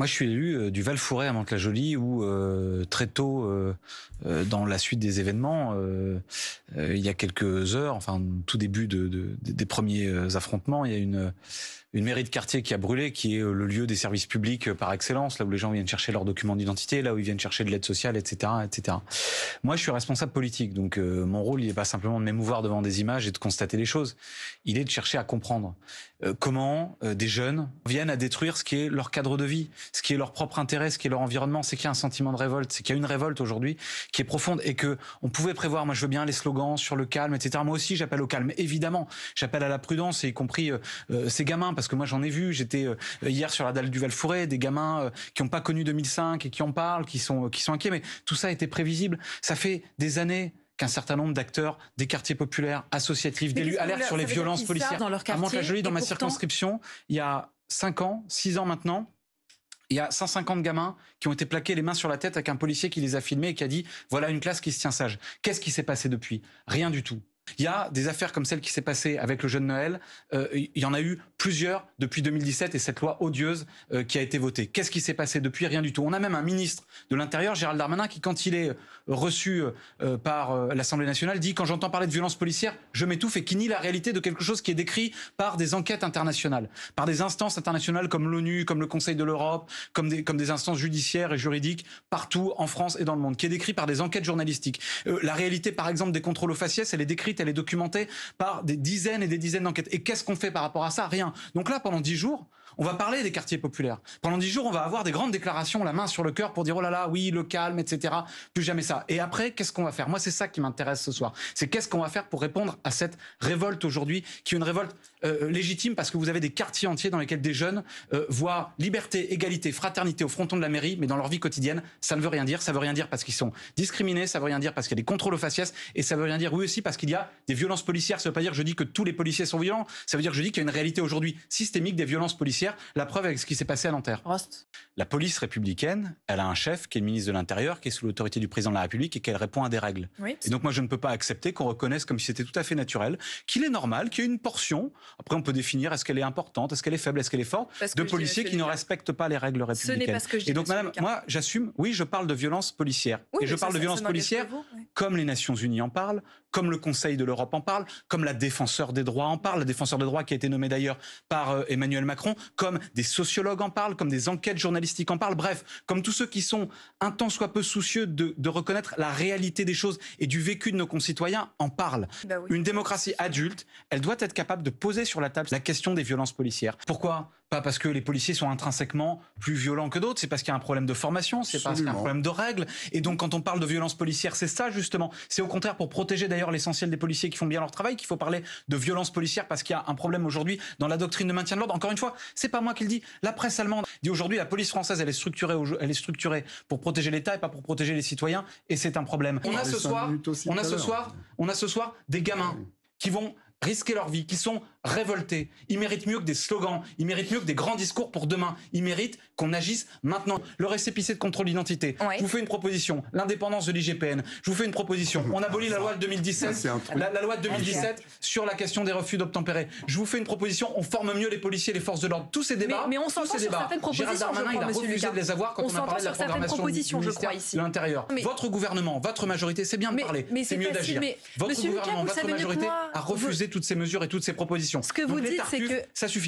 Moi, je suis élu du Val-Fouret à Mantes-la-Jolie où très tôt, dans la suite des événements, il y a quelques heures, enfin tout début des premiers affrontements, il y a une mairie de quartier qui a brûlé, qui est le lieu des services publics par excellence, là où les gens viennent chercher leurs documents d'identité, là où ils viennent chercher de l'aide sociale, etc., etc. Moi, je suis responsable politique, donc mon rôle, il n'est pas simplement de m'émouvoir devant des images et de constater les choses. Il est de chercher à comprendre comment des jeunes viennent à détruire ce qui est leur cadre de vie, ce qui est leur propre intérêt, ce qui est leur environnement. C'est qu'il y a un sentiment de révolte, c'est qu'il y a une révolte aujourd'hui qui est profonde et que on pouvait prévoir. Moi, je veux bien les slogans sur le calme, etc. Moi aussi, j'appelle au calme. Évidemment, j'appelle à la prudence, et y compris ces gamins, parce que moi, j'en ai vu. J'étais hier sur la dalle du Val-Fouret, des gamins qui n'ont pas connu 2005 et qui en parlent, qui sont inquiets. Mais tout ça était prévisible. Ça fait des années qu'un certain nombre d'acteurs des quartiers populaires, associatifs, d'élus alertent sur les violences policières. À Mantes-la-Jolie, dans ma circonscription, il y a 5 ans, 6 ans maintenant, il y a 150 gamins qui ont été plaqués les mains sur la tête avec un policier qui les a filmés et qui a dit « Voilà une classe qui se tient sage ». Qu'est-ce qui s'est passé depuis? Rien du tout. Il y a des affaires comme celle qui s'est passée avec le jeune Noël. Il y en a eu plusieurs depuis 2017 et cette loi odieuse qui a été votée. Qu'est-ce qui s'est passé depuis? Rien du tout. On a même un ministre de l'Intérieur, Gérald Darmanin, qui, quand il est reçu par l'Assemblée nationale, dit « Quand j'entends parler de violence policière, je m'étouffe » et qui nie la réalité de quelque chose qui est décrit par des enquêtes internationales, par des instances internationales comme l'ONU, comme le Conseil de l'Europe, comme des instances judiciaires et juridiques partout en France et dans le monde, qui est décrit par des enquêtes journalistiques. La réalité, par exemple, des contrôles aux faciès, elle est décrite, elle est documentée par des dizaines et des dizaines d'enquêtes. Et qu'est-ce qu'on fait par rapport à ça? Rien. Donc là, pendant 10 jours, on va parler des quartiers populaires. Pendant 10 jours, on va avoir des grandes déclarations, la main sur le cœur, pour dire « Oh là là, oui, le calme, etc. » Plus jamais ça. Et après, qu'est-ce qu'on va faire? Moi, c'est ça qui m'intéresse ce soir. C'est qu'est-ce qu'on va faire pour répondre à cette révolte aujourd'hui, qui est une révolte légitime, parce que vous avez des quartiers entiers dans lesquels des jeunes voient liberté, égalité, fraternité au fronton de la mairie, mais dans leur vie quotidienne, ça ne veut rien dire. Ça veut rien dire parce qu'ils sont discriminés, ça veut rien dire parce qu'il y a des contrôles aux faciès, et ça veut rien dire, oui aussi, parce qu'il y a des violences policières. Ça veut pas dire que je dis que tous les policiers sont violents, ça veut dire que je dis qu'il y a une réalité aujourd'hui systémique des violences policières. La preuve avec ce qui s'est passé à Nanterre. Rost. La police républicaine, elle a un chef qui est le ministre de l'Intérieur, qui est sous l'autorité du président de la République et qu'elle répond à des règles. Oui. Et donc moi, je ne peux pas accepter qu'on reconnaisse comme si c'était tout à fait naturel, qu'il est normal, qu'il y ait une portion, après on peut définir est-ce qu'elle est importante, est-ce qu'elle est faible, est-ce qu'elle est forte, de policiers qui ne respectent pas les règles républicaines. Ce n'est pas ce que je dis. Et donc madame, moi j'assume, oui, je parle de violence policière. Oui, et je parle de violence policière comme les Nations Unies en parlent, comme le Conseil de l'Europe en parle, comme la défenseur des droits en parle, la défenseur des droits qui a été nommée d'ailleurs par Emmanuel Macron, comme des sociologues en parlent, comme des enquêtes journalistiques en parlent, bref, comme tous ceux qui sont un tant soit peu soucieux de reconnaître la réalité des choses et du vécu de nos concitoyens en parlent. Bah oui. Une démocratie adulte, elle doit être capable de poser sur la table la question des violences policières. Pourquoi? Pas parce que les policiers sont intrinsèquement plus violents que d'autres, c'est parce qu'il y a un problème de formation, c'est parce qu'il y a un problème de règles. Et donc quand on parle de violences policières, c'est ça justement. C'est au contraire pour protéger d'ailleurs l'essentiel des policiers qui font bien leur travail qu'il faut parler de violences policières, parce qu'il y a un problème aujourd'hui dans la doctrine de maintien de l'ordre. Encore une fois, c'est pas moi qui le dis. La presse allemande dit aujourd'hui la police française, elle est structurée pour protéger l'État et pas pour protéger les citoyens, et c'est un problème. On a ce soir des gamins qui vont risquer leur vie, qui sont révoltés. Ils méritent mieux que des slogans, ils méritent mieux que des grands discours pour demain. Ils méritent qu'on agisse maintenant. Le récépissé de contrôle d'identité. Ouais. Je vous fais une proposition. L'indépendance de l'IGPN. Je vous fais une proposition. On abolit la loi de 2017, la loi de 2017 sur la question des refus d'obtempérer. Je vous fais une proposition. On forme mieux les policiers, les forces de l'ordre. Tous ces débats. Mais on s'entend sur certaines propositions. Gérald Darmanin, il a refusé de les avoir quand on a parlé de la programmation du ministère de l'Intérieur. Votre gouvernement, votre majorité, c'est bien de parler, c'est mieux d'agir. Votre gouvernement, votre majorité a refusé toutes ces mesures et toutes ces propositions. Ce que vous dites, c'est que ça suffit.